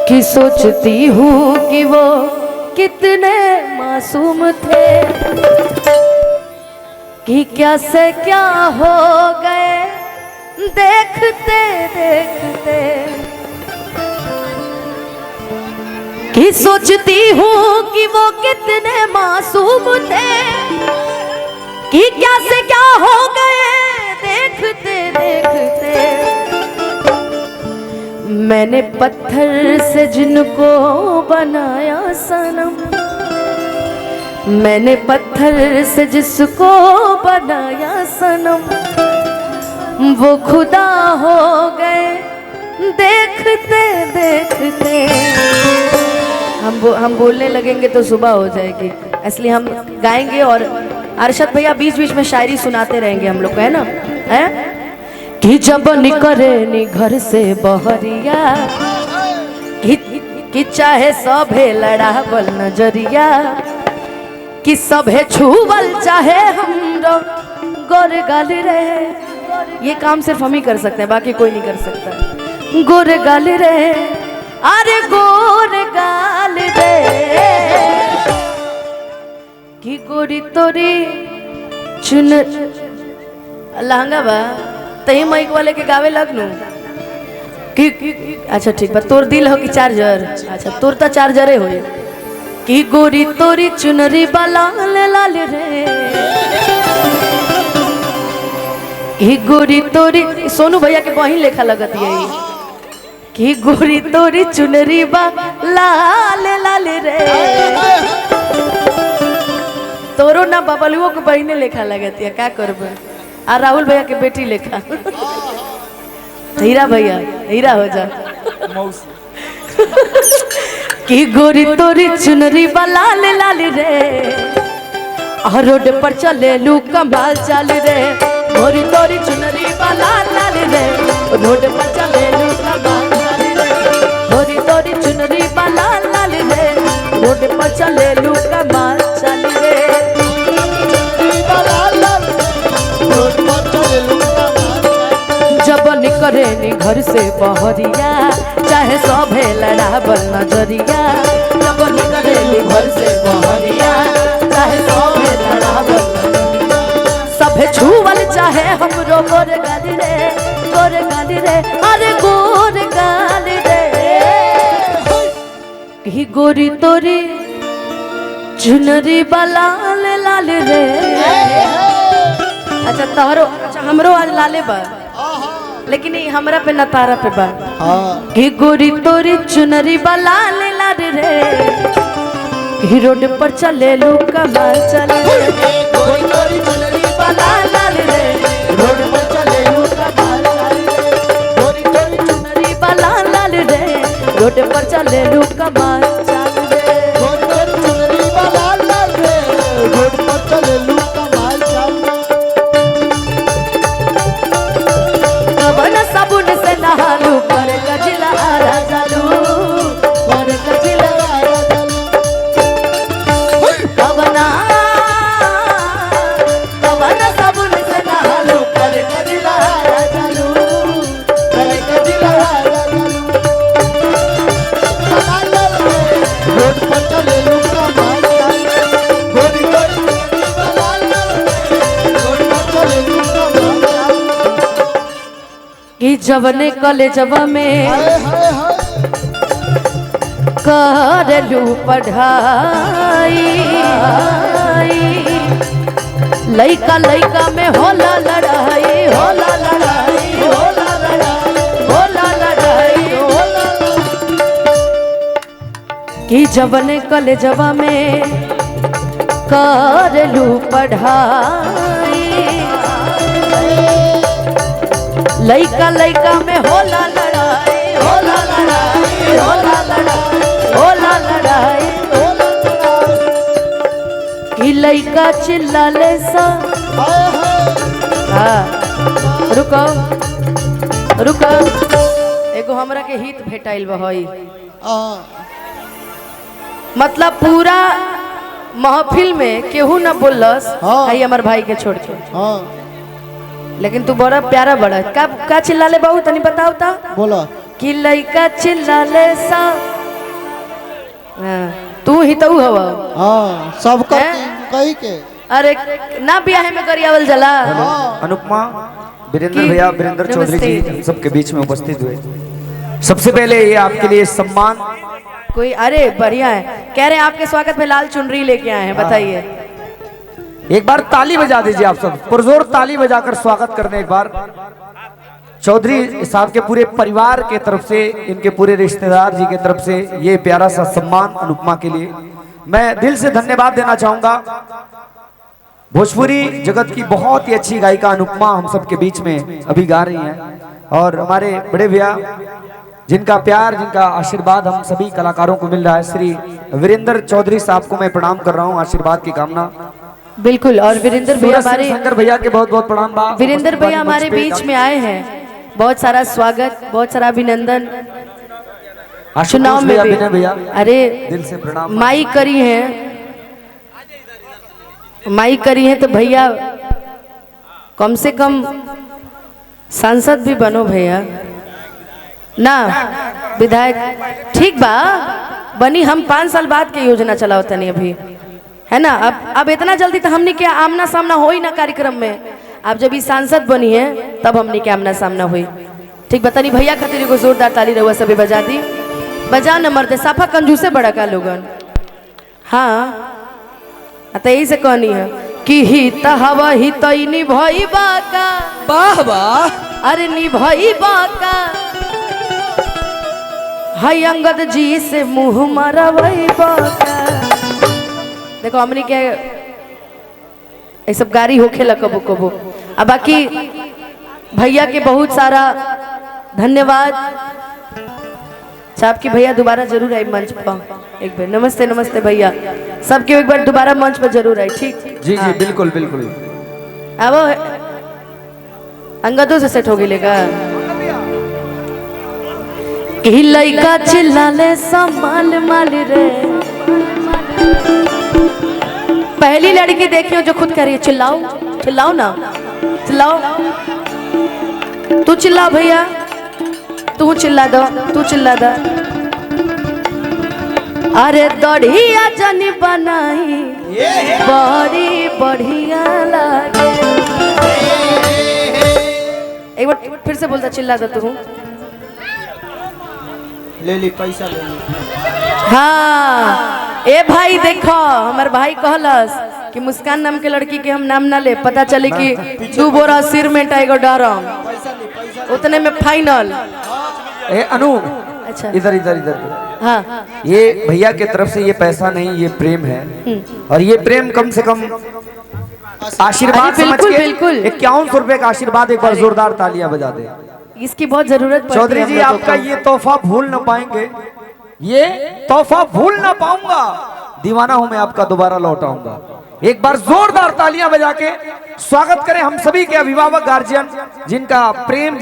कि सोचती हूँ कि वो कितने मासूम थे, कि क्या से क्या हो गए देखते देखते। कि सोचती हूँ कि वो कितने मासूम थे, कि क्या से क्या हो गए देखते देखते। मैंने पत्थर से जिनको बनाया सनम, मैंने पत्थर से जिसको बनाया सनम, वो खुदा हो गए देखते देखते। हम बोलने लगेंगे तो सुबह हो जाएगी, इसलिए हम गाएंगे और अरशद भैया बीच बीच में शायरी सुनाते रहेंगे हम लोग को, है ना? है कि जब निकले नी घर से बहरिया, कि चाहे सभे लड़ावल नजरिया, कि सभे छुवल चाहे हमरो गोर गाल रहे। ये काम सिर्फ हम ही कर सकते हैं, बाकी कोई नहीं कर सकता। गोर गाल रहे, अरे गोर गाल रे, कि गोरी तोरी चुन लहंगा बा तही माइक वाले के गावे लगनू कि अच्छा ठीक बा। तोर दिल हो कि चार्जर? अच्छा तोर तो चार्जरे हो। कि गोरी तोरी चुनरी बाला लाल रे, कि गोरी तोरी सोनू भैया के बहिन लेखा लगत है। कि गोरी तोरी चुनरी बाला लाल रे, तोरो ना बबलुओ के बहिने लेखा लगत है। क्या करबे? आ राहुल भैया के बेटी लेखा। हीरा भैया हीरा हो जा। कि गोरी तोरी चुनरी लाल लाल रे, और रोड पर चले लू कमाल चाल रे। गोरी तोरी चुनरी लाल लाल रे, रोड पर चले लू कमाल चाल रे। गोरी तोरी चुनरी लाल लाल रे, रोड पर चले लू कमाल चाल रे। जब निकले नी घर से बहरिया, चाहे सभे लड़ावल नजरिया। जब निकले नी घर से बहरिया, चाहे सभे लड़ावल नजरिया। सभे छुवल चाहे हमरो गोर गाल रे, गोर गाल रे, अरे गोर गाल रे। कि गोरी तोरी चुनरी लाल लाल रे। अच्छा तोहरो, अच्छा हमरो आज लाले बा, लेकिन हमरा पे न तारा पे बा। कि गोरी तोरी चुनरी लाल लाल रे, कि रोड पर चले लू कमाल चल रे। गोरी तोरी चुनरी लाल लाल रे, रोड पर चले लू कमाल चल रे। गोरी तोरी चुनरी लाल लाल रे, रोड पर चले लू कमाल चल रे। गोरी तोरी चुनरी लाल लाल रे, रोड पर चले लू कमाल चल रे। साबुन से नहालू पर कजिला राजालू, पर कजिला राजालू। कवना कवना साबुन से नहालू पर कजिला राजालू, पर कजिला राजालू। रोड पर चले लू कमाल चाल रे। गोरी तोरी लाल लाल रे, रोड पर चले लू कमाल चाल। कि जवने कॉलेजवा में करलू पढ़ाई, लइका लइका में होला लड़ाई, होला लड़ाई, होला लड़ाई, होला लड़ाई, होला। कि जवने कॉलेजवा में करलू पढ़ाई, लइका लइका में होला लड़ाई, होला लड़ाई, होला लड़ाई, होला लड़ाई, होला लड़ाई। कि लइका चिल्लाले सा, हाँ रुको रुको, एगो हमरा के हित भेटाइल बहई। मतलब पूरा महफिल में केहू ना बोलस भाई हमार भाई के छोड़ के। लेकिन तू बड़ा प्यारा बड़ा का चिल्ला ले बहू तनी बताओ ता। बोला कि लइका चिल्ला ले सा हाँ, तू ही तो हवा। हाँ सब कही के अरे ना ब्याह में करियावल जला। अनुपमा, वीरेंद्र भैया, वीरेंद्र चौधरी जी हम सबके बीच में उपस्थित हुए। सबसे पहले ये आपके लिए सम्मान। कोई अरे बढ़िया है, कह रहे हैं आपके स्वागत में लाल चुनरी लेके आए हैं, बताइए। एक बार ताली बजा दीजिए आप सब, पुरजोर ताली बजाकर स्वागत करने एक बार चौधरी साहब के पूरे परिवार के तरफ से, इनके पूरे रिश्तेदार जी के तरफ से ये प्यारा सा सम्मान अनुपमा के लिए मैं दिल से धन्यवाद देना चाहूंगा। भोजपुरी जगत की बहुत ही अच्छी गायिका अनुपमा हम सबके बीच में अभी गा रही हैं, और हमारे बड़े भैया जिनका प्यार, जिनका आशीर्वाद हम सभी कलाकारों को मिल रहा है, श्री वीरेंद्र चौधरी साहब को मैं प्रणाम कर रहा हूं, आशीर्वाद की कामना। बिल्कुल। और वीरेंद्र भैया हमारे, शंकर भैया के बहुत बहुत प्रणाम। वीरेंद्र भैया हमारे बीच में आए हैं, बहुत सारा स्वागत, बहुत सारा अभिनंदन। चुनाव में भी अरे दिल से प्रणाम। माई करी है, माई करी है तो भैया कम से कम सांसद भी बनो भैया ना, विधायक ठीक बा बनी। हम 5 साल बाद के योजना चलाओ तनी अभी, है ना। अब इतना जल्दी तो हमने क्या आमना सामना हो ही ना कार्यक्रम में। आप जब ये सांसद बनी है तब हमने क्या आमना सामना हुई, ठीक बतानी। भैया खातिर को जोरदार ताली रहुआ सभी बजा दी, बजा न मरते साफा कंजूसे बड़ा का लोगन। हाँ तो यही से कहनी है कि ही हवा ही तई निभई बाका, वाह वाह, अरे निभई बाका, हाय अंगद जी से मुंह मरवई बाका। देखो हमने के ये सब गाड़ी होखेला कबो कबो। अब बाकी भैया के बहुत सारा धन्यवाद। आपकी भैया दोबारा जरूर आए मंच पर एक बार। नमस्ते नमस्ते भैया, सबके एक बार दोबारा मंच पर जरूर आए, ठीक। जी जी बिल्कुल बिल्कुल। अब अंगदों से सेट हो गई लेगा। लइका चिल्लाले संभाल माल रे, पहली लड़की देखियो जो खुद कह रही है चिल्लाओ चिल्लाओ ना, चिल्लाओ। तू चिल्ला भैया, तू चिल्ला दो, तू चिल्ला दो। अरे दढ़िया जनी बनाई बड़ी बढ़िया लागे। एक बार फिर से बोलता, चिल्ला दो तू। ले ली पैसा ले ली। हाँ ए भाई देखो, हमारे भाई कहलस कि मुस्कान नाम के लड़की के हम नाम ना ले, पता चले कि 2 बोरा सिर में टाइगर डरम उतने में फाइनल। ए अनु, अच्छा इधर इधर इधर। हाँ ये भैया के तरफ से ये पैसा नहीं, ये प्रेम है, और ये प्रेम कम से कम आशीर्वाद समझ के बिल्कुल 5100 रुपए का आशीर्वाद। एक बार जोरदार तालियां बजा दे, इसकी बहुत जरूरत पड़ती है। चौधरी जी आपका ये तोहफा भूल ना पाएंगे, ये तोहफा भूल ना पाऊंगा, दीवाना हूं मैं आपका, दोबारा लौट आऊंगा। एक बार जोरदार तालियां बजा के स्वागत करें हम सभी के अभिभावक गार्जियन, जिनका प्रेम